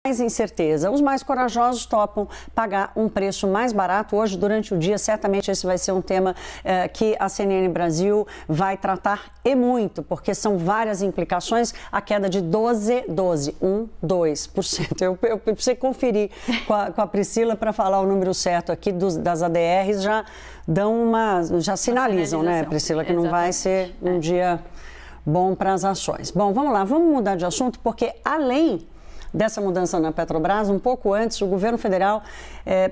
mais incerteza. Os mais corajosos topam pagar um preço mais barato. Hoje, durante o dia, certamente esse vai ser um tema que a CNN Brasil vai tratar e muito, porque são várias implicações. A queda de 2%. Eu precisei conferir com a Priscila para falar o número certo aqui das ADRs, já sinalizam, né, Priscila, que não vai ser um dia bom para as ações. Bom, vamos lá, vamos mudar de assunto, porque além dessa mudança na Petrobras, um pouco antes, o governo federal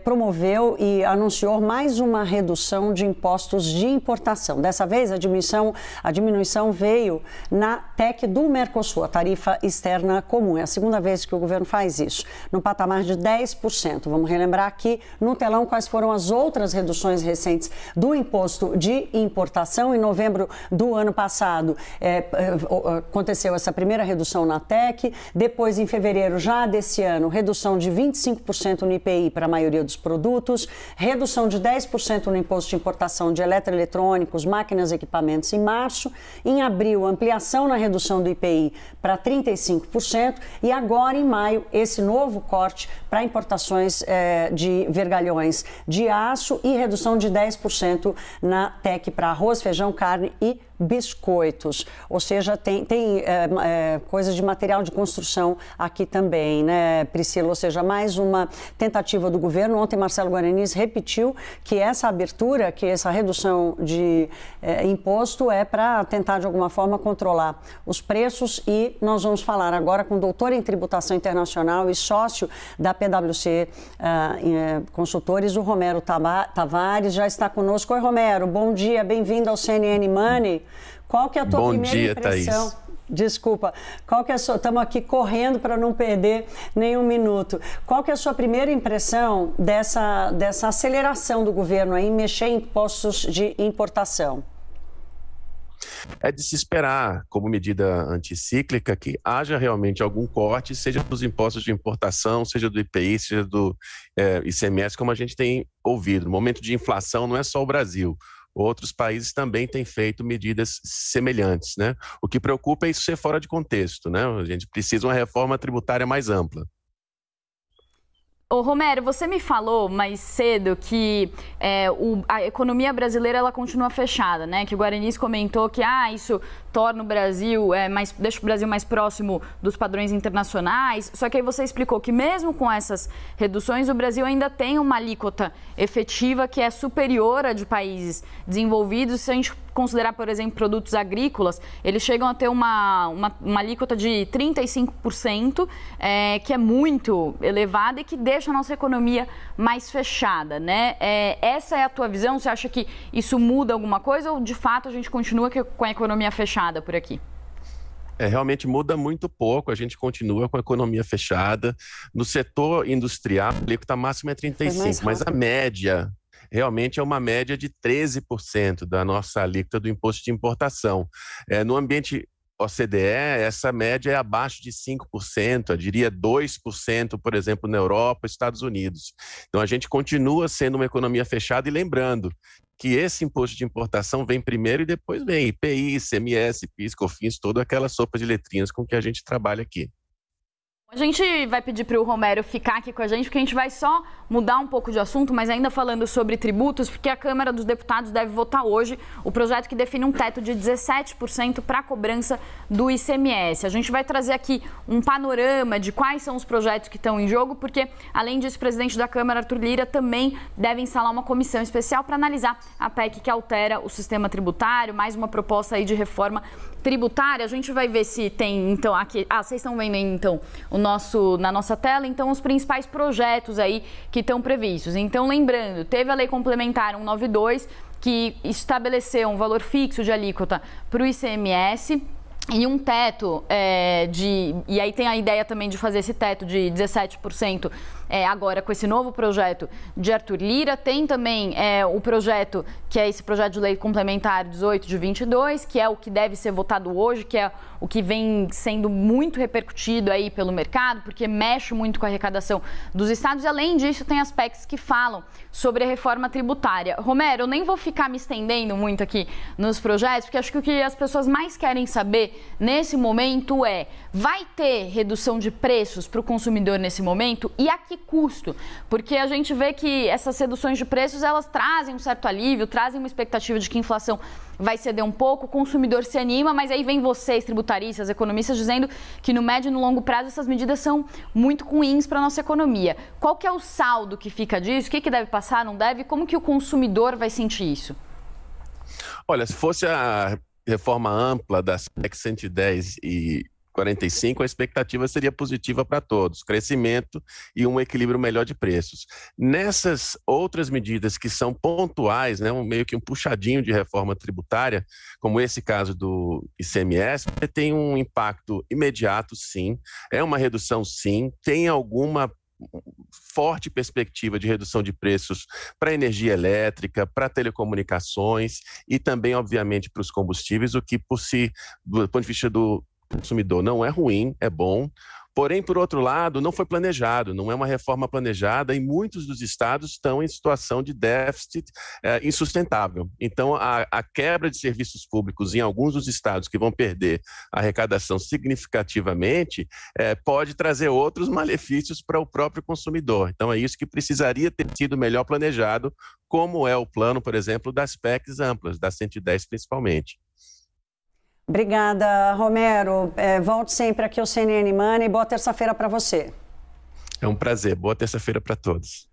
promoveu e anunciou mais uma redução de impostos de importação. Dessa vez, a diminuição veio na TEC do Mercosul, a tarifa externa comum. É a segunda vez que o governo faz isso, no patamar de 10%. Vamos relembrar aqui no telão quais foram as outras reduções recentes do imposto de importação. Em novembro do ano passado, aconteceu essa primeira redução na TEC. Depois, em fevereiro já desse ano, redução de 25% no IPI para a maioria dos produtos, redução de 10% no imposto de importação de eletroeletrônicos, máquinas e equipamentos em março. Em abril, ampliação na redução do IPI para 35%. E agora, em maio, esse novo corte para importações de vergalhões de aço e redução de 10% na TEC para arroz, feijão, carne e biscoitos. Ou seja, tem coisas de material de construção aqui também, né, Priscila? Ou seja, mais uma tentativa do governo. Ontem, Marcelo Guaranis repetiu que essa abertura, que essa redução de imposto é para tentar, de alguma forma, controlar os preços. E nós vamos falar agora com o doutor em tributação internacional e sócio da PwC Consultores, o Romero Tavares, já está conosco. Oi, Romero, bom dia, bem-vindo ao CNN Money. Qual que é a tua primeira impressão? Thaís. Desculpa, qual que é a sua... Estamos aqui correndo para não perder nenhum minuto. Qual que é a sua primeira impressão dessa aceleração do governo em mexer em impostos de importação? É de se esperar, como medida anticíclica, que haja realmente algum corte, seja dos impostos de importação, seja do IPI, seja do ICMS, como a gente tem ouvido. No momento de inflação, não é só o Brasil. Outros países também têm feito medidas semelhantes, né? O que preocupa é isso ser fora de contexto, né? A gente precisa de uma reforma tributária mais ampla. Ô, Romero, você me falou mais cedo que a economia brasileira ela continua fechada, né? Que o Guaranis comentou que isso torna o Brasil, deixa o Brasil mais próximo dos padrões internacionais. Só que aí você explicou que mesmo com essas reduções, o Brasil ainda tem uma alíquota efetiva que é superior à de países desenvolvidos. Se a gente considerar, por exemplo, produtos agrícolas, eles chegam a ter uma alíquota de 35%, que é muito elevada e que deixa a nossa economia mais fechada, né? Essa é a tua visão? Você acha que isso muda alguma coisa ou, de fato, a gente continua com a economia fechada por aqui? Realmente muda muito pouco, a gente continua com a economia fechada. No setor industrial, a alíquota máxima é 35%, mas a média realmente é uma média de 13% da nossa alíquota do imposto de importação. No ambiente OCDE, essa média é abaixo de 5%, eu diria 2%, por exemplo, na Europa e Estados Unidos. Então, a gente continua sendo uma economia fechada e lembrando que esse imposto de importação vem primeiro e depois vem IPI, ICMS, PIS, COFINS, toda aquela sopa de letrinhas com que a gente trabalha aqui. A gente vai pedir para o Romero ficar aqui com a gente, porque a gente vai só mudar um pouco de assunto, mas ainda falando sobre tributos, porque a Câmara dos Deputados deve votar hoje o projeto que define um teto de 17% para a cobrança do ICMS. A gente vai trazer aqui um panorama de quais são os projetos que estão em jogo, porque, além disso, o presidente da Câmara, Arthur Lira, também deve instalar uma comissão especial para analisar a PEC que altera o sistema tributário, mais uma proposta aí de reforma tributária. A gente vai ver se tem, então, aqui... vocês estão vendo aí, então, na nossa tela, então, os principais projetos aí que estão previstos. Então, lembrando, teve a Lei Complementar 192, que estabeleceu um valor fixo de alíquota para o ICMS e um teto e aí tem a ideia também de fazer esse teto de 17% agora com esse novo projeto de Arthur Lira. Tem também o projeto, que é esse projeto de lei complementar 18 de 22, que é o que deve ser votado hoje, que é o que vem sendo muito repercutido aí pelo mercado, porque mexe muito com a arrecadação dos estados. E, além disso, tem aspectos que falam sobre a reforma tributária. Romero, eu nem vou ficar me estendendo muito aqui nos projetos, porque acho que o que as pessoas mais querem saber nesse momento é: vai ter redução de preços para o consumidor nesse momento e a que custo? Porque a gente vê que essas reduções de preços, elas trazem um certo alívio, trazem uma expectativa de que a inflação vai ceder um pouco, o consumidor se anima, mas aí vem vocês, tributaristas, economistas, dizendo que no médio e no longo prazo essas medidas são muito ruins para a nossa economia. Qual que é o saldo que fica disso? O que deve passar, não deve? Como que o consumidor vai sentir isso? Olha, se fosse a reforma ampla das PEC 110 e 45, a expectativa seria positiva para todos, crescimento e um equilíbrio melhor de preços. Nessas outras medidas que são pontuais, né, meio que um puxadinho de reforma tributária, como esse caso do ICMS, tem um impacto imediato, sim, é uma redução, sim, tem alguma forte perspectiva de redução de preços para energia elétrica, para telecomunicações e também, obviamente, para os combustíveis, o que, do ponto de vista do consumidor, não é ruim, é bom. Porém, por outro lado, não foi planejado, não é uma reforma planejada e muitos dos estados estão em situação de déficit insustentável. Então, a quebra de serviços públicos em alguns dos estados que vão perder a arrecadação significativamente pode trazer outros malefícios para o próprio consumidor. Então, é isso que precisaria ter sido melhor planejado, como é o plano, por exemplo, das PECs amplas, das 110 principalmente. Obrigada, Romero. Volte sempre aqui ao CNN Money. Boa terça-feira para você. É um prazer. Boa terça-feira para todos.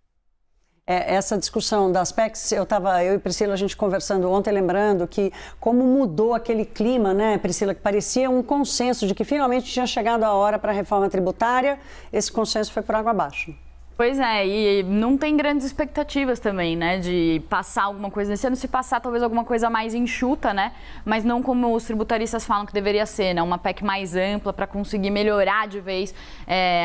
Essa discussão das PECs, eu e Priscila, a gente conversando ontem, lembrando que como mudou aquele clima, né, Priscila, que parecia um consenso de que finalmente tinha chegado a hora para a reforma tributária, esse consenso foi por água abaixo. Pois é, e não tem grandes expectativas também, né, de passar alguma coisa nesse ano, se passar talvez alguma coisa mais enxuta, né, mas não como os tributaristas falam que deveria ser, né, uma PEC mais ampla para conseguir melhorar de vez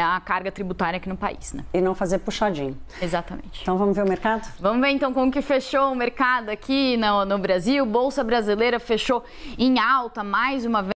a carga tributária aqui no país, né. E não fazer puxadinho. Exatamente. Então vamos ver o mercado? Vamos ver então como que fechou o mercado aqui no Brasil. Bolsa Brasileira fechou em alta mais uma vez.